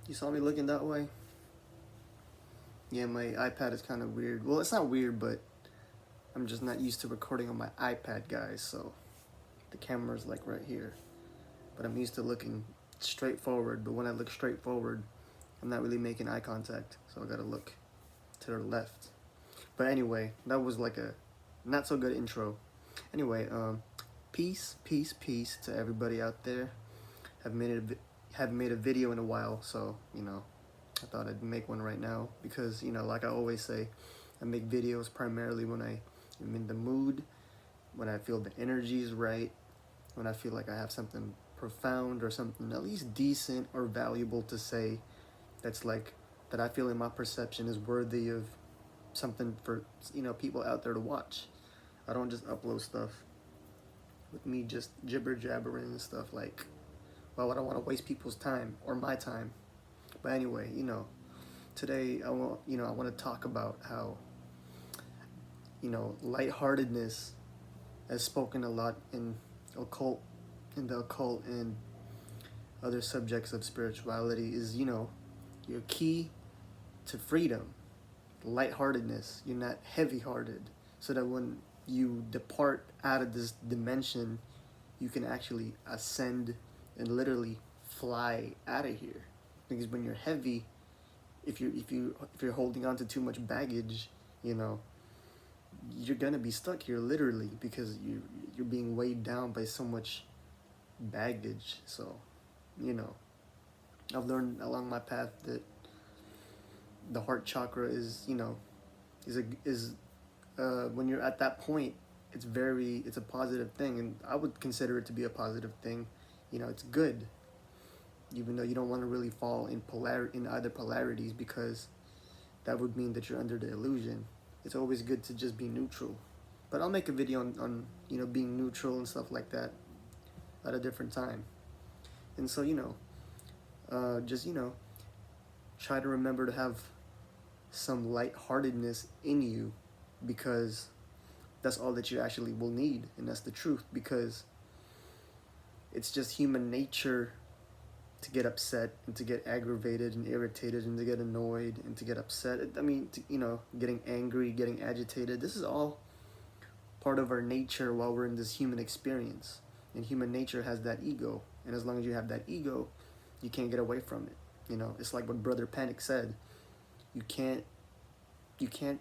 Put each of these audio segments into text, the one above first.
You saw me looking that way? Yeah, my iPad is kind of weird. Well, it's not weird, but I'm just not used to recording on my iPad, guys, so the camera's like right here. But I'm used to looking straight forward, but when I look straight forward, I'm not really making eye contact, so I gotta look to the left. But anyway, that was like a not so good intro. Anyway, peace, peace, peace to everybody out there. Haven't made a video in a while, so I thought I'd make one right now because like I always say, I make videos primarily when I am in the mood, when I feel the energy is right, when I feel like I have something profound or something at least decent or valuable to say that's like that I feel in my perception is worthy of something for people out there to watch. I don't just upload stuff with me just jibber jabbering and stuff like, well, I don't want to waste people's time or my time. But anyway, today I want to talk about how lightheartedness has spoken a lot occult in the occult and other subjects of spirituality is your key to freedom. Lightheartedness, you're not heavy-hearted, so that when you depart out of this dimension, you can actually ascend and literally fly out of here. Because when you're heavy, if you're holding on to too much baggage, you're gonna be stuck here literally because you're being weighed down by so much baggage. So, I've learned along my path that the heart chakra is when you're at that point, it's a positive thing, and I would consider it to be a positive thing. It's good, even though you don't want to really fall in either polarities because that would mean that you're under the illusion. It's always good to just be neutral. But I'll make a video on being neutral and stuff like that at a different time. And so just try to remember to have some lightheartedness in you because that's all that you actually will need, and that's the truth because it's just human nature to get upset and to get aggravated and irritated and to get annoyed and to get upset. I mean, getting angry, getting agitated. This is all part of our nature while we're in this human experience. And human nature has that ego. And as long as you have that ego, you can't get away from it. It's like what Brother Panic said. You can't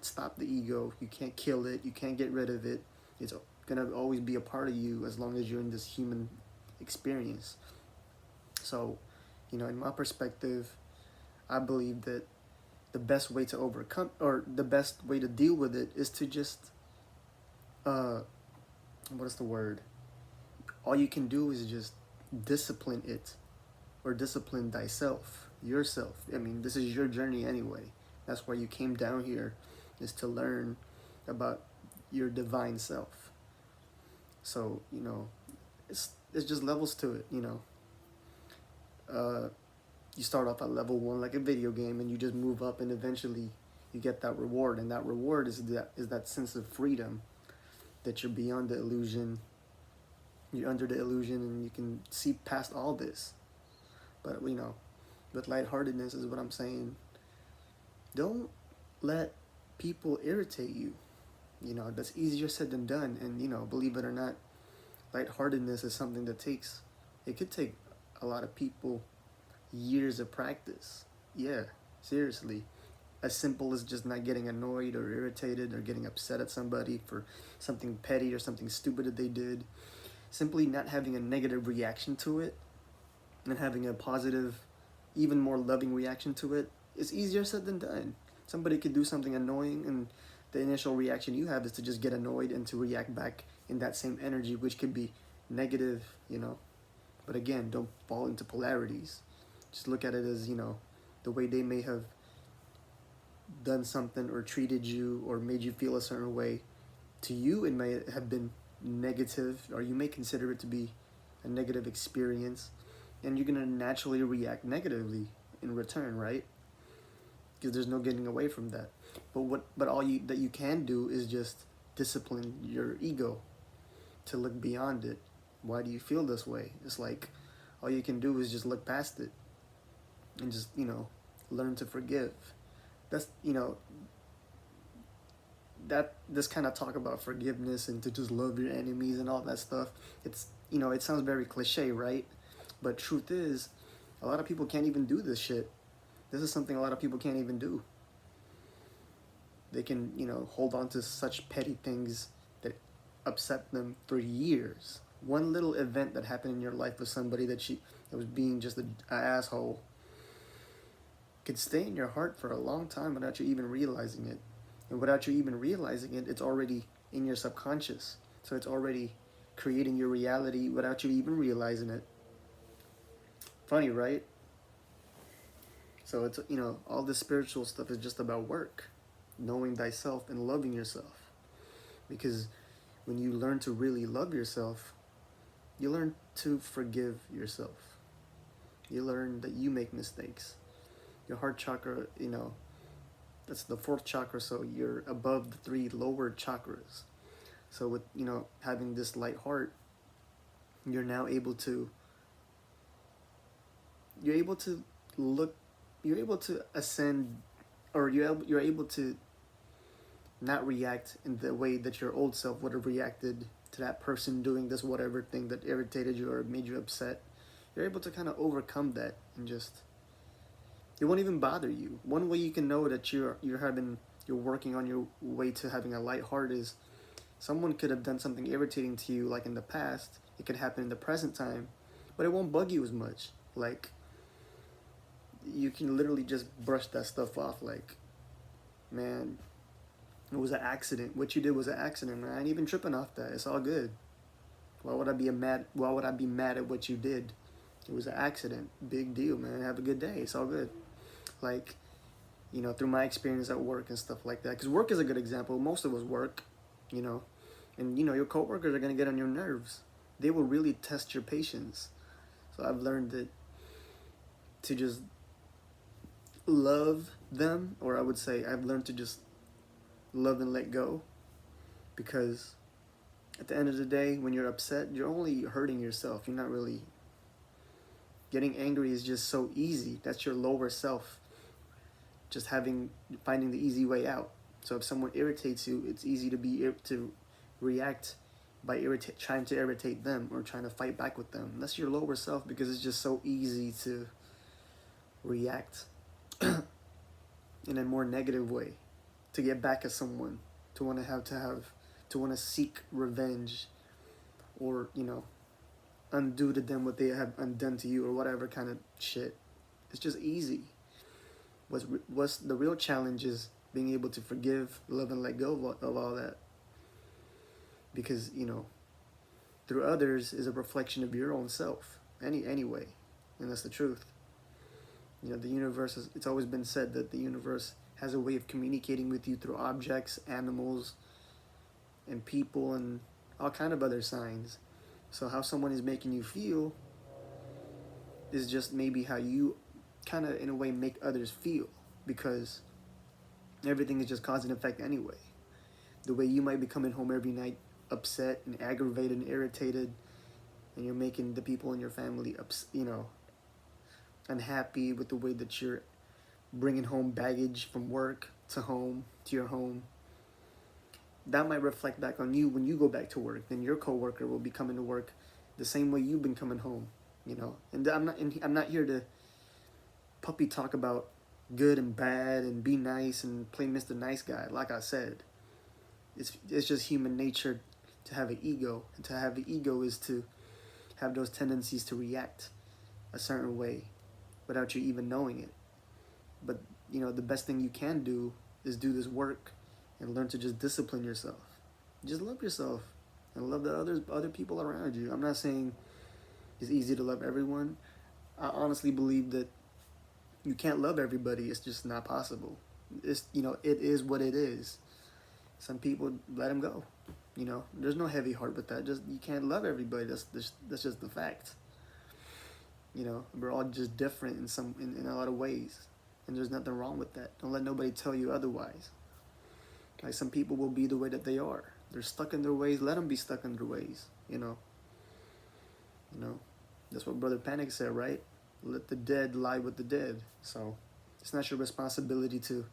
stop the ego. You can't kill it. You can't get rid of it. It's gonna always be a part of you as long as you're in this human experience. So, in my perspective, I believe that the best way to overcome or the best way to deal with it is to just what is the word? All you can do is just discipline it or discipline thyself, yourself. I mean, this is your journey anyway. That's why you came down here, is to learn about your divine self. So, it's just levels to it, you start off at level 1 like a video game and you just move up and eventually you get that reward, and that reward is that sense of freedom that you're beyond the illusion, you're under the illusion, and you can see past all this. But with lightheartedness is what I'm saying. Don't let people irritate you. That's easier said than done, and believe it or not, lightheartedness is something that it could take a lot of people years of practice. Yeah, seriously. As simple as just not getting annoyed or irritated or getting upset at somebody for something petty or something stupid that they did. Simply not having a negative reaction to it and having a positive, even more loving reaction to it is easier said than done. Somebody could do something annoying and the initial reaction you have is to just get annoyed and to react back in that same energy, which could be negative, But again, don't fall into polarities. Just look at it as, the way they may have done something or treated you or made you feel a certain way. To you, it may have been negative, or you may consider it to be a negative experience, and you're going to naturally react negatively in return, right? Because there's no getting away from that. But all that you can do is just discipline your ego to look beyond it. Why do you feel this way? It's like all you can do is just look past it. and just, learn to forgive. That's, that this kind of talk about forgiveness and to just love your enemies and all that stuff. It's, it sounds very cliche, right? But truth is, a lot of people can't even do this shit. This is something a lot of people can't even do. They can, hold on to such petty things that upset them for years. One little event that happened in your life with somebody that was being just an asshole could stay in your heart for a long time without you even realizing it. And without you even realizing it, it's already in your subconscious. So it's already creating your reality without you even realizing it. Funny, right? So it's, all this spiritual stuff is just about work, knowing thyself and loving yourself. Because when you learn to really love yourself, you learn to forgive yourself. You learn that you make mistakes. Your heart chakra, that's the fourth chakra, so you're above the three lower chakras. So with, having this light heart, you're now able to, look, you're able to ascend, or you're able to not react in the way that your old self would have reacted to that person doing this whatever thing that irritated you or made you upset. You're able to kind of overcome that and just, it won't even bother you. One way you can know that you're working on your way to having a light heart is someone could have done something irritating to you like in the past. It could happen in the present time, but it won't bug you as much. Like, you can literally just brush that stuff off. Like, man, it was an accident. What you did was an accident, man. I ain't even tripping off that. It's all good. Why would I be mad at what you did? It was an accident. Big deal, man. Have a good day. It's all good. Like, through my experience at work and stuff like that. Because work is a good example. Most of us work, and, your coworkers are going to get on your nerves. They will really test your patience. So I've learned that to just love them, or I would say I've learned to just love and let go. Because at the end of the day, when you're upset, you're only hurting yourself. You're not really... Getting angry is just so easy. That's your lower self. Just finding the easy way out. So if someone irritates you, it's easy to react by trying to irritate them or trying to fight back with them. That's your lower self, because it's just so easy to react in a more negative way, to get back at someone, to want to seek revenge, or undo to them what they have undone to you, or whatever kind of shit. It's just easy. What's the real challenge is being able to forgive, love, and let go of all that. Because, through others is a reflection of your own self, anyway. And that's the truth. The universe it's always been said that the universe has a way of communicating with you through objects, animals, and people, and all kind of other signs. So how someone is making you feel is just maybe how you kind of, in a way, make others feel, because everything is just cause and effect anyway. The way you might be coming home every night upset and aggravated and irritated, and you're making the people in your family unhappy with the way that you're bringing home baggage from work to your home, that might reflect back on you when you go back to work. Then your coworker will be coming to work the same way you've been coming home, And I'm not here to puppy talk about good and bad and be nice and play Mr. Nice Guy. Like I said, it's just human nature to have an ego, and to have an ego is to have those tendencies to react a certain way without you even knowing it. But the best thing you can do is do this work and learn to just discipline yourself. Just love yourself and love the other people around you. I'm not saying it's easy to love everyone. I honestly believe that you can't love everybody. It's just not possible. It is what it is. Some people, let them go. There's no heavy heart with that. Just, you can't love everybody. That's just the fact. We're all just different in a lot of ways, and there's nothing wrong with that. Don't let nobody tell you otherwise. Like, some people will be the way that they are. They're stuck in their ways. Let them be stuck in their ways. That's what Brother Panic said, right? Let the dead lie with the dead. So it's not your responsibility to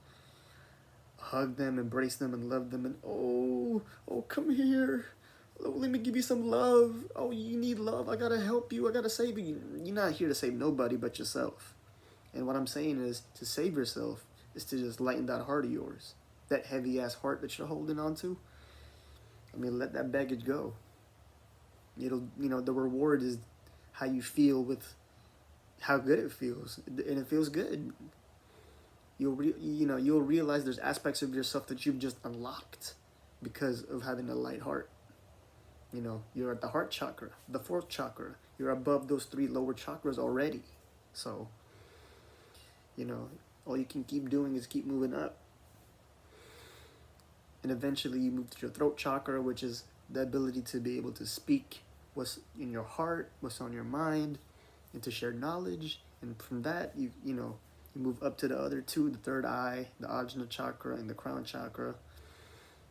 hug them, embrace them, and love them. And oh, come here. Oh, let me give you some love. Oh, you need love. I gotta help you. I gotta save you. You're not here to save nobody but yourself. And what I'm saying is to save yourself is to just lighten that heart of yours, that heavy ass heart that you're holding on to. I mean, let that baggage go. The reward is how you feel with how good it feels, and it feels good. You'll realize there's aspects of yourself that you've just unlocked because of having a light heart. You're at the heart chakra, the fourth chakra. You're above those three lower chakras already. So, all you can keep doing is keep moving up. And eventually you move to your throat chakra, which is the ability to be able to speak what's in your heart, what's on your mind, and to share knowledge. And from that, you move up to the other two, the third eye, the Ajna chakra, and the crown chakra.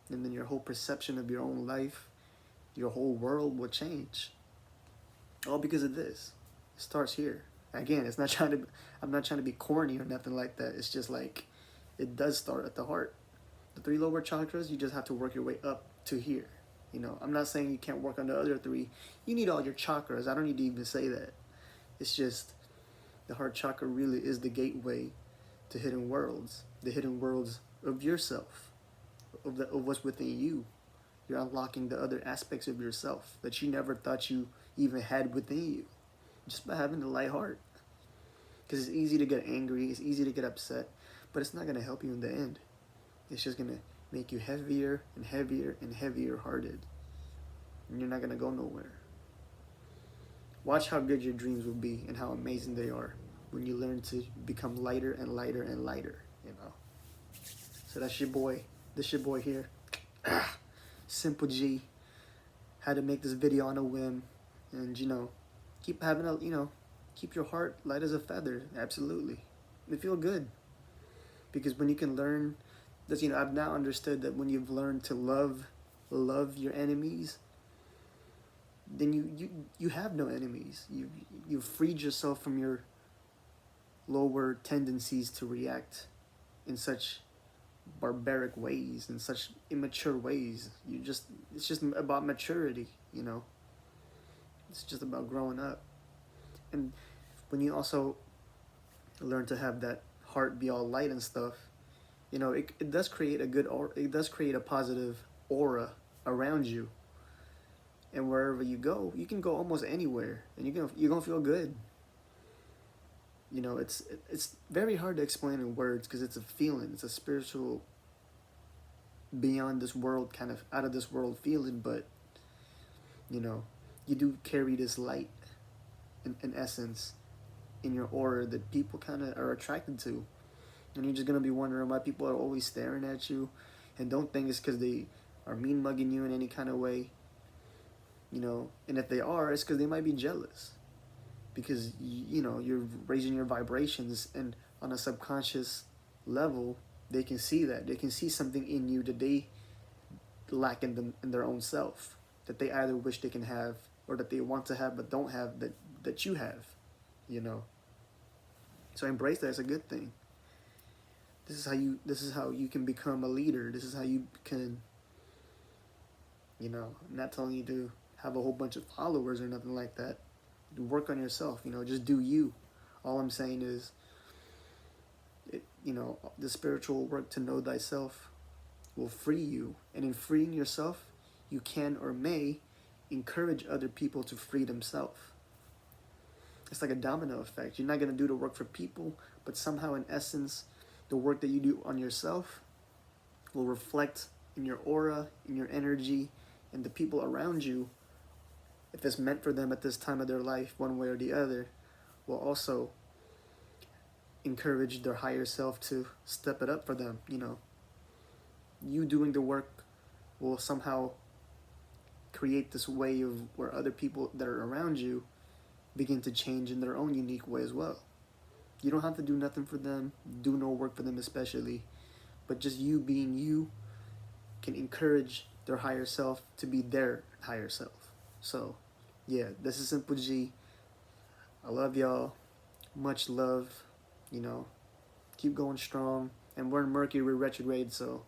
And then your whole perception of your own life, your whole world will change. All because of this. It starts here. Again, I'm not trying to be corny or nothing like that. It's just like, it does start at the heart. The three lower chakras, you just have to work your way up to here. I'm not saying you can't work on the other three. You need all your chakras. I don't need to even say that. It's just the heart chakra really is the gateway to hidden worlds. The hidden worlds of yourself, of what's within you. You're unlocking the other aspects of yourself that you never thought you even had within you, just by having a light heart. Because it's easy to get angry, it's easy to get upset, but it's not going to help you in the end. It's just going to make you heavier and heavier and heavier hearted. And you're not going to go nowhere. Watch how good your dreams will be and how amazing they are when you learn to become lighter and lighter and lighter, So that's your boy. This your boy here. Simple G. Had to make this video on a whim. And, keep having keep your heart light as a feather. Absolutely. It feel good. Because when you can learn this, I've now understood that when you've learned to love your enemies, then you have no enemies. You've freed yourself from your lower tendencies to react in such barbaric ways, in such immature ways. It's just about maturity, It's just about growing up. And when you also learn to have that heart be all light and stuff, it does create a good aura. It does create a positive aura around you. And wherever you go, you can go almost anywhere, and you're gonna feel good. It's very hard to explain in words because it's a feeling. It's a spiritual, beyond this world, kind of out of this world feeling. But you do carry this light, in essence, in your aura that people kind of are attracted to. And you're just going to be wondering why people are always staring at you. And don't think it's because they are mean mugging you in any kind of way. And if they are, it's because they might be jealous. Because, you're raising your vibrations. And on a subconscious level, they can see that. They can see something in you that they lack in their own self. That they either wish they can have, or that they want to have but don't have, that you have. So embrace that as a good thing. This is how you can become a leader. This is how you can, I'm not telling you to have a whole bunch of followers or nothing like that. Work on yourself, just do you. All I'm saying is, the spiritual work to know thyself will free you. And in freeing yourself, you can or may encourage other people to free themselves. It's like a domino effect. You're not going to do the work for people, but somehow in essence, the work that you do on yourself will reflect in your aura, in your energy, and the people around you, if it's meant for them at this time of their life, one way or the other, will also encourage their higher self to step it up for them. You doing the work will somehow create this way of where other people that are around you begin to change in their own unique way as well. You don't have to do nothing for them, do no work for them especially, but just you being you can encourage their higher self to be their higher self. So, yeah, this is Simple G. I love y'all. Much love, you know. Keep going strong. And we're in Mercury retrograde, so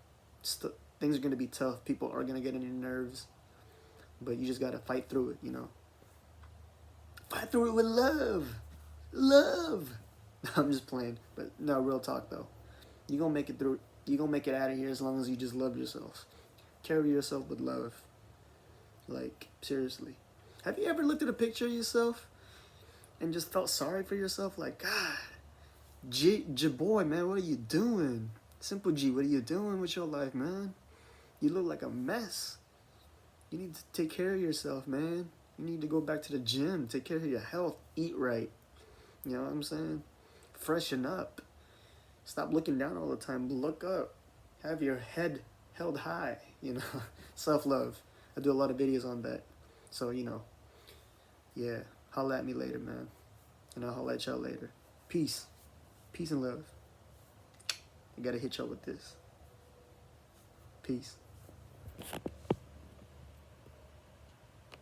things are going to be tough. People are going to get on your nerves. But you just got to fight through it, you know. Fight through it with love. Love. I'm just playing. But no, real talk, though. You're going to make it through. You're going to make it out of here as long as you just love yourself. Carry yourself with love. Like, seriously. Have you ever looked at a picture of yourself and just felt sorry for yourself? Like, God, boy, man, what are you doing? Simple G, what are you doing with your life, man? You look like a mess. You need to take care of yourself, man. You need to go back to the gym, take care of your health, eat right. You know what I'm saying? Freshen up. Stop looking down all the time. Look up. Have your head held high, you know. Self-love. I do a lot of videos on that. So, you know, yeah, holla at me later, man. And I'll holla at y'all later. Peace. Peace and love. I gotta hit y'all with this. Peace.